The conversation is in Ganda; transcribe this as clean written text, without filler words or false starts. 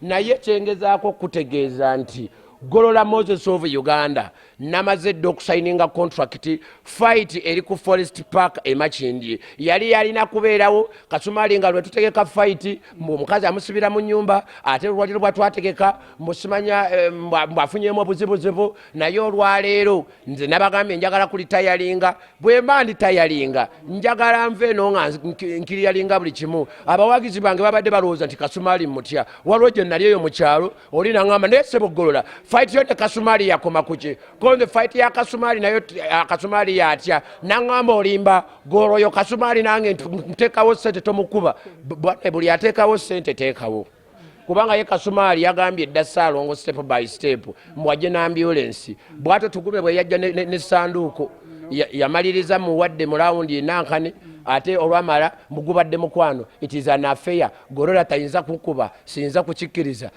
naye kyengezaako kutegeeza nti Golola Moses of Uganda namaze dda okusayininga contract fight eri ku Forest Park Makindye yali yalina kubeerawo Kasumali nga lwe tutegeka fight omukazi amusibira mu nnyumba ate olwaliro bwatwategeka musimanya bwafunyemu obuzibuzibu naye olwaleero nze nabagambye njagala kulitayalinga bwe mba nditayalinga njagala nve eno nga nkiriyalinga buli kimu abawagizi bange babadde balowooza nti Kasumali mutya waliwo gye nali eyo mu kyalo oli naŋŋamba naye ssebo Golola fight yote Kasumali yakoma kuki konde fight ya Kasumali nayo Kasumali yatya naŋŋamba olimba goroyo Kasumali nange ntekawo sente tomukuba buli atekawo sente tekawo kubanga ye Kasumali yagambye edda Ssaalongo step by step mbwajje na ambulance bwato tugume bwe yajja ne sanduuko yamaliriza muwadde mu raundi enankane ate olwamala mugubadde mukwano it is an affair Golola tayinza kukuba siyinza kukikkiriza